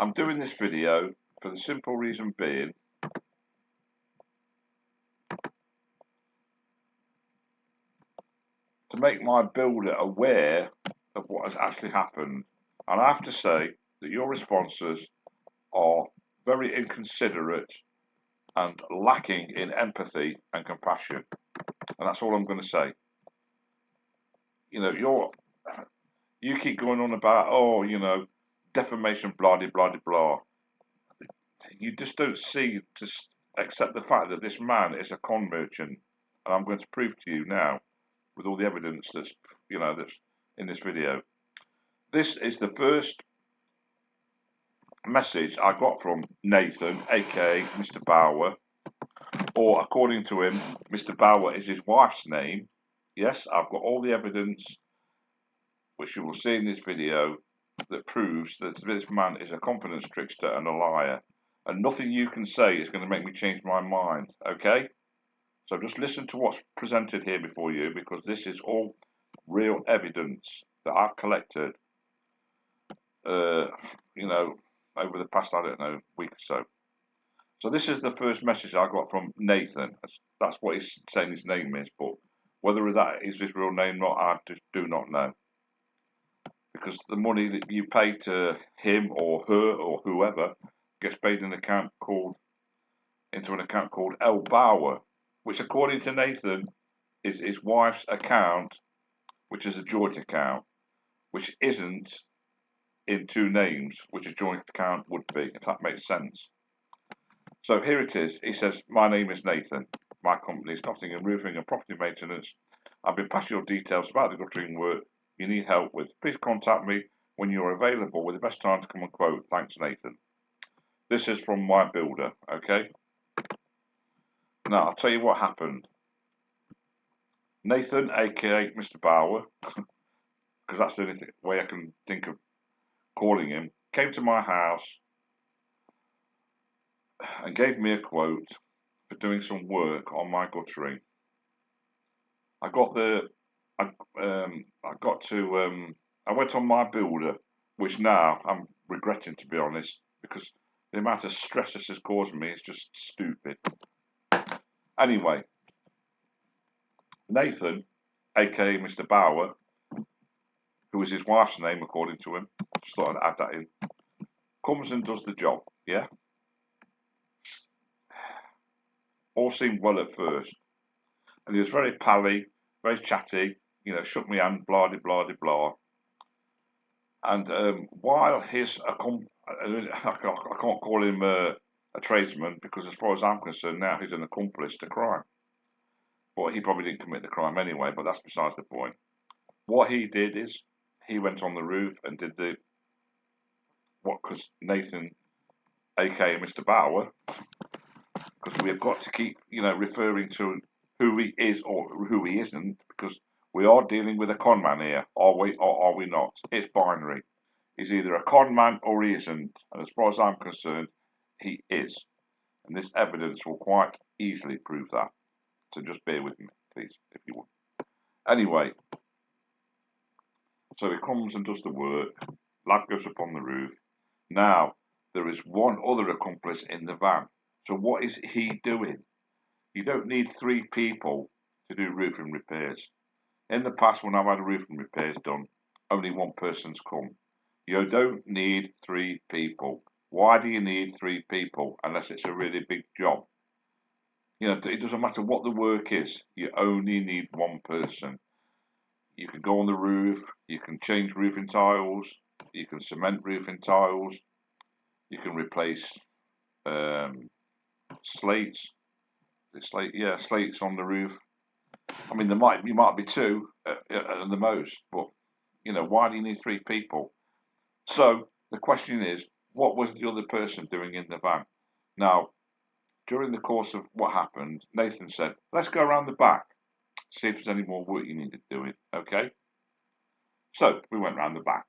I'm doing this video for the simple reason being to make my builder aware of what has actually happened. And I have to say that your responses are very inconsiderate and lacking in empathy and compassion. And that's all I'm going to say. You know, you keep going on about, oh, defamation, blah, blah, blah, blah. You just don't see, just accept the fact that this man is a con merchant. And I'm going to prove to you now, with all the evidence that's in this video. This is the first message I got from Nathan, aka Mr. Bauer, or according to him, Mr. Bauer is his wife's name. Yes, I've got all the evidence, which you will see in this video, that proves that this man is a confidence trickster and a liar. And nothing you can say is going to make me change my mind, okay? So just listen to what's presented here before you, because this is all real evidence that I've collected, over the past, I don't know, week or so. So this is the first message I got from Nathan. That's what he's saying his name is, but whether that is his real name or not, I just do not know. Because the money that you pay to him or her or whoever gets paid in an account called L Bauer, which according to Nathan is his wife's account, which is a joint account, which isn't in two names, which a joint account would be, if that makes sense. So here it is. He says, my name is Nathan. My company is Nottingham Roofing and Property Maintenance. I've been passed your details about the guttering work you need help with. Please contact me when you're available with the best time to come and quote. Thanks, Nathan. This is from my builder, okay? Now, I'll tell you what happened. Nathan, aka Mr. Bauer, because that's the only way I can think of calling him, came to my house and gave me a quote for doing some work on my guttering. I went on my builder, which now I'm regretting, to be honest, because the amount of stress this has caused me is just stupid. Anyway, Nathan, aka Mr. Bauer, who is his wife's name according to him, just thought I'd add that in, comes and does the job, yeah? All seemed well at first. And he was very pally, very chatty, shook my hand, blah, blah, blah, blah. And while I can't call him a tradesman, because as far as I'm concerned now, he's an accomplice to crime. But he probably didn't commit the crime anyway, but that's besides the point. What he did is, he went on the roof and did because Nathan, aka Mr. Bauer, because we've got to keep, referring to who he is or who he isn't, because we are dealing with a con man here, are we or are we not? It's binary. He's either a con man or he isn't, and as far as I'm concerned, he is. And this evidence will quite easily prove that. So just bear with me, please, if you would. Anyway, so he comes and does the work. Lad goes up on the roof. Now, there is one other accomplice in the van. So what is he doing? You don't need three people to do roofing repairs. In the past, when I've had roofing repairs done, only one person's come. You don't need three people. Why do you need three people unless it's a really big job? It doesn't matter what the work is. You only need one person. You can go on the roof. You can change roofing tiles. You can cement roofing tiles. You can replace slates. Slates on the roof. I mean, you might be two at the most, but why do you need three people? So the question is, what was the other person doing in the van? Now, during the course of what happened, Nathan said, "Let's go around the back, see if there's any more work you needed doing." Okay. So we went round the back.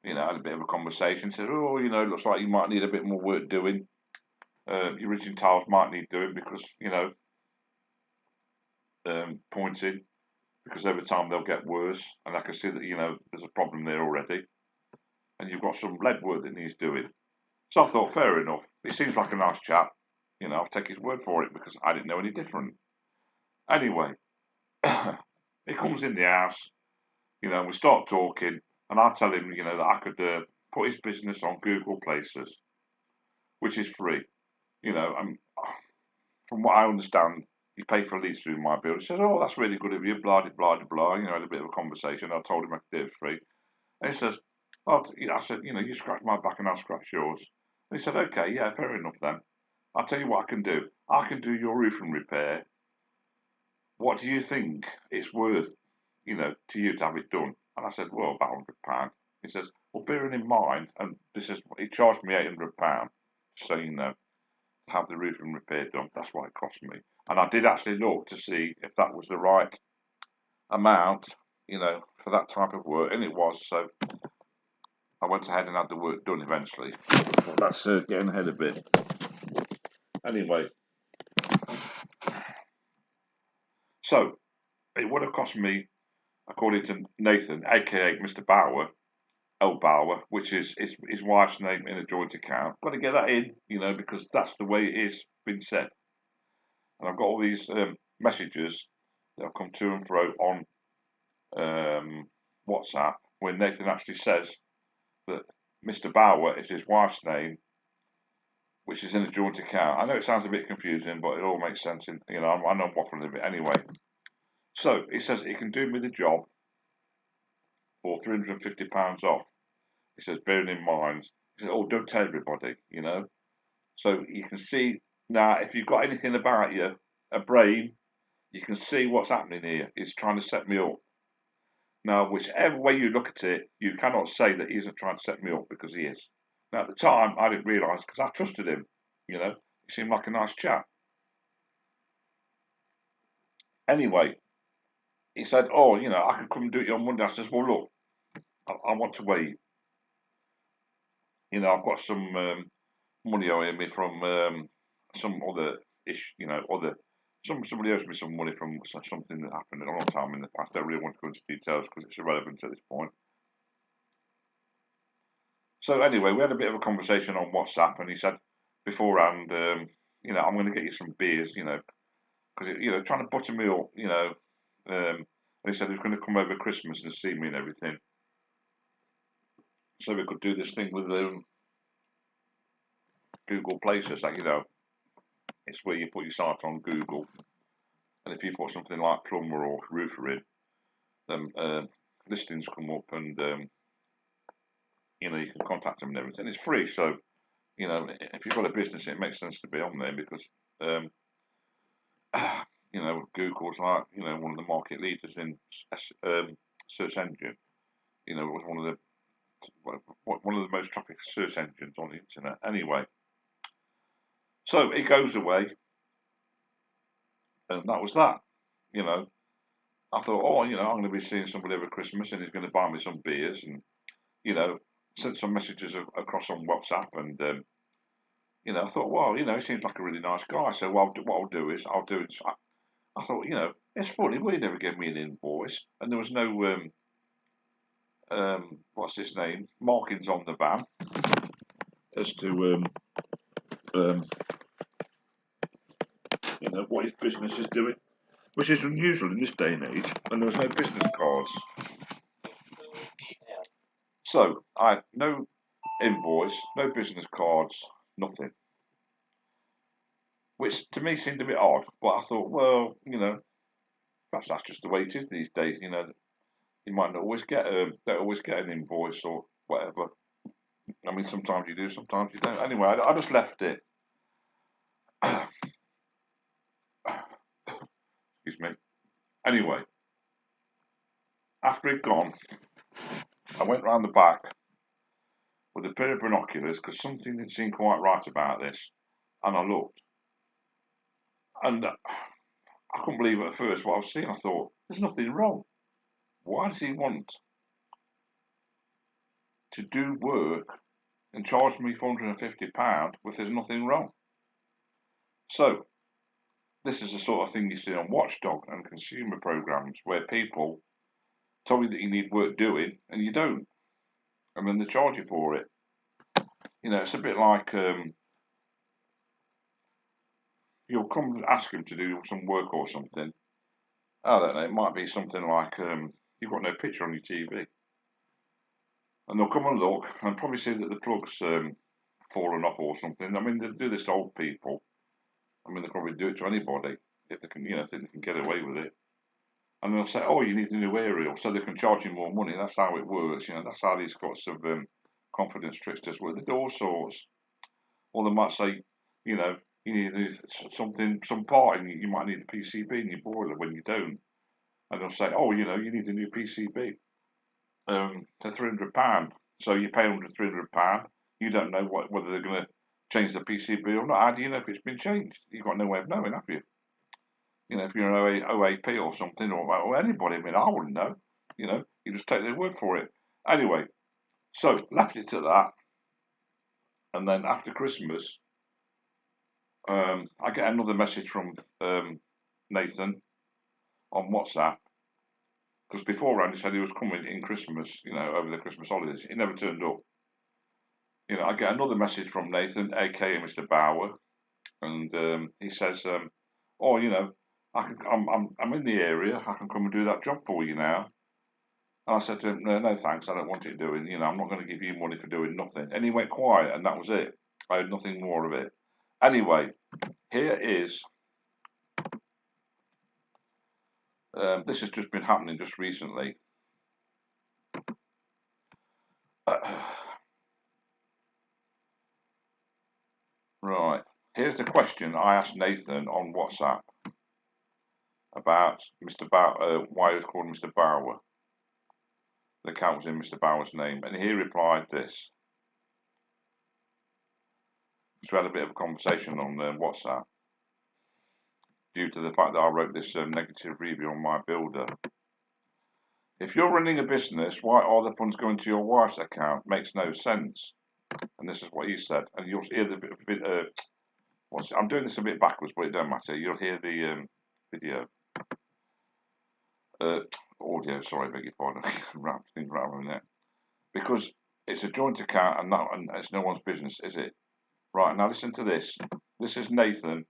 Had a bit of a conversation. Said, "Oh, looks like you might need a bit more work doing. Your ridging tiles might need doing because pointing, because over time they'll get worse, and I can see that there's a problem there already." and you've got some lead work that needs doing. So I thought, fair enough. He seems like a nice chap. I'll take his word for it because I didn't know any different. Anyway, he comes in the house, and we start talking, and I tell him, that I could put his business on Google Places, which is free. And from what I understand, you pay for a lease through my bill. He says, "Oh, that's really good of you." Blah blah blah blah. Had a bit of a conversation. I told him I could do it free, and he says, "Oh," I said, "You scratch my back and I'll scratch yours." And he said, "Okay, yeah, fair enough then. I'll tell you what I can do. I can do your roofing repair. What do you think it's worth, to you to have it done?" And I said, "Well, about £100." He says, "Well, bearing in mind, and this is, he charged me £800, so to have the roofing repaired done. That's what it cost me." And I did actually look to see if that was the right amount, for that type of work, and it was. So I went ahead and had the work done eventually. But that's getting ahead a bit. Anyway, so it would have cost me, according to Nathan, aka Mr. Bauer, L. Bauer, which is his wife's name in a joint account. Got to get that in, because that's the way it is been said. And I've got all these messages that have come to and fro on WhatsApp when Nathan actually says that Mr. Bauer is his wife's name, which is in a joint account. I know it sounds a bit confusing, but it all makes sense. I know I'm waffling a bit anyway. So he says he can do me the job for £350 off. He says, bearing in mind, he says, "Oh, don't tell everybody, So you can see now, if you've got anything about you, a brain, you can see what's happening here. He's trying to set me up. Now, whichever way you look at it, you cannot say that he isn't trying to set me up, because he is. Now, at the time, I didn't realise, because I trusted him. He seemed like a nice chap. Anyway, he said, "Oh, I can come and do it on Monday." I says, "Well, look, I want to wait. I've got some money owing me from some other ish, other somebody owes me some money from something that happened a long time in the past. I don't really want to go into details because it's irrelevant at this point." So anyway, we had a bit of a conversation on WhatsApp, and he said beforehand, "I'm going to get you some beers, because trying to butter me up, and he said he was going to come over Christmas and see me and everything, so we could do this thing with Google Places, like it's where you put your site on Google, and if you put something like plumber or roofer in, then listings come up, and you can contact them and everything. It's free, so if you've got a business, it makes sense to be on there because um, Google's like one of the market leaders in search engine. It was one of the most traffic search engines on the internet. Anyway, so it goes away, and that was that. I thought, oh, I'm going to be seeing somebody over Christmas, and he's going to buy me some beers, and sent some messages across on WhatsApp, and I thought, well, he seems like a really nice guy. So what I'll do is I thought, it's funny, well, he never gave me an invoice, and there was no what's his name, markings on the van as to what his business is doing, which is unusual in this day and age, and there was no business cards. So I had no invoice, no business cards, nothing, which to me seemed a bit odd. But I thought, well, perhaps that's just the way it is these days. You might not always don't always get an invoice or whatever. I mean, sometimes you do, sometimes you don't. Anyway, I just left it. Excuse me. Anyway, after he'd gone, I went round the back with a pair of binoculars because something didn't seem quite right about this, and I looked, and I couldn't believe it at first what I was seeing. I thought, there's nothing wrong. Why does he want to do work and charge me £450 if there's nothing wrong? So, this is the sort of thing you see on Watchdog and consumer programs where people tell you that you need work doing and you don't. and then they charge you for it. You know, it's a bit like you'll come and ask them to do some work or something. I don't know. It might be something like you've got no picture on your TV, and they'll come and look and probably see that the plug's fallen off or something. I mean, they do this to old people. I mean, they probably do it to anybody if they can, you know, if they can get away with it. And they'll say, "Oh, you need a new aerial," so they can charge you more money. That's how it works. You know, that's how these sorts of confidence tricksters work. They do all sorts. Or they might say, you know, you need something, some part, and you might need a PCB in your boiler when you don't. And they'll say, "Oh, you know, you need a new PCB for £300." So you pay under £300. You don't know whether they're going to change the PCB or not. How do you know if it's been changed? You've got no way of knowing, have you? You know, if you're an OAP or something, or anybody, I mean, I wouldn't know. You know, you just take their word for it. Anyway, so left it at that, and then after Christmas, I get another message from Nathan on WhatsApp because beforehand he said he was coming in Christmas, you know, over the Christmas holidays. He never turned up. You know, I get another message from Nathan, aka Mr. Bauer, and he says, "Oh, you know, I'm in the area. I can come and do that job for you now." And I said to him, "No, no, thanks. I don't want it doing. You know, I'm not going to give you money for doing nothing." And he went quiet, and that was it. I had nothing more of it. Anyway, here is. This has just been happening just recently. Right. Here's the question I asked Nathan on WhatsApp about Mr. Bauer, why he was called Mr. Bauer. The account was in Mr. Bauer's name, and he replied this. So we had a bit of a conversation on WhatsApp due to the fact that I wrote this negative review on my builder. If you're running a business, why are the funds going to your wife's account? Makes no sense. And this is what he said. And you'll hear the bit. I'm doing this a bit backwards, but it don't matter. You'll hear the video. Audio, sorry, beg your pardon. Things rattling there. Because it's a joint account and it's no one's business, is it? Right, now listen to this. This is Nathan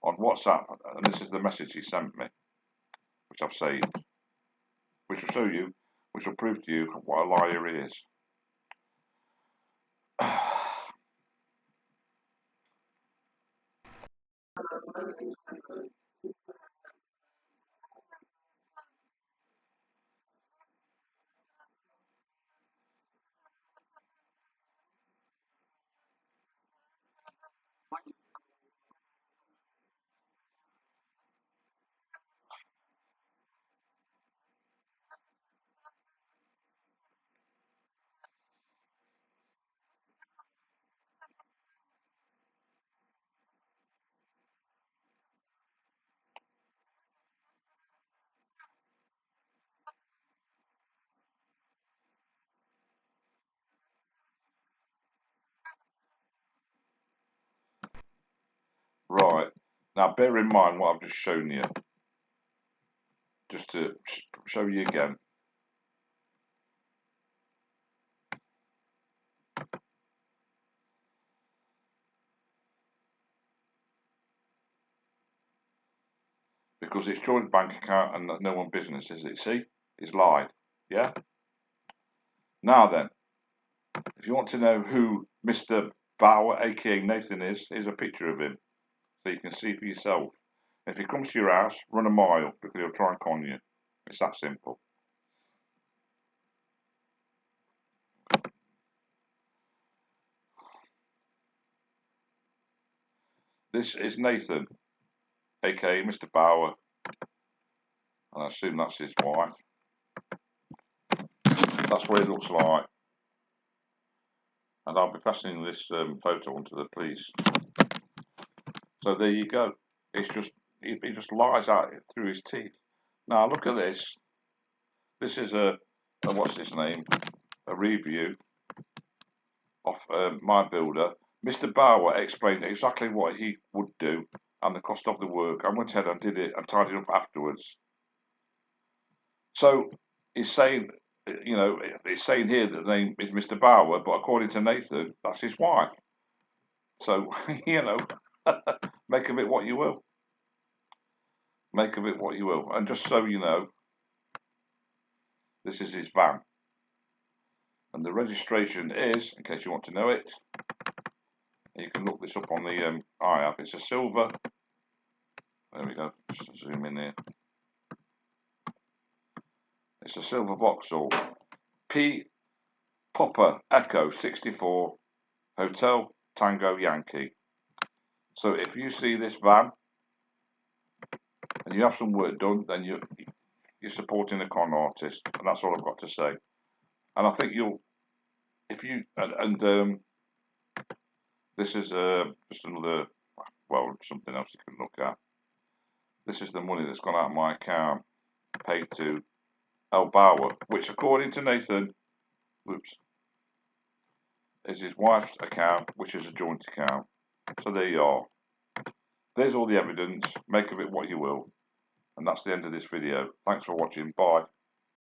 on WhatsApp, and this is the message he sent me, which I've saved, which will show you, which will prove to you what a liar he is. Right, now bear in mind what I've just shown you, just to show you again. Because it's joint bank account and no one business, is it? See? He's lied. Yeah? Now then, if you want to know who Mr. Bauer, aka Nathan is, here's a picture of him. So you can see for yourself. If he comes to your house, run a mile because he'll try and con you. It's that simple. This is Nathan, aka Mr. Bauer, and I assume that's his wife. That's what it looks like. And I'll be passing this photo on to the police. So there you go. It's just he just lies out through his teeth. Now look at this. This is a what's his name? A review of my builder. Mr. Bauer explained exactly what he would do and the cost of the work. I went ahead and did it and tidied up afterwards. So he's saying you know, it's saying here that the name is Mr. Bauer, but according to Nathan, that's his wife. So, you know, make of it what you will. Make of it what you will. And just so you know, this is his van. And the registration is, in case you want to know it, you can look this up on the app. It's a silver. There we go. Just zoom in there. It's a silver Vauxhall P Papa Echo 64 Hotel Tango Yankee. So if you see this van and you have some work done, then you're supporting a con artist, and that's all I've got to say. And I think you'll, if you this is just another, well, something else you can look at. This is the money that's gone out of my account, paid to El Bauer, which according to Nathan, is his wife's account, which is a joint account. So there you are. There's all the evidence. Make of it what you will. And that's the end of this video. Thanks for watching. Bye.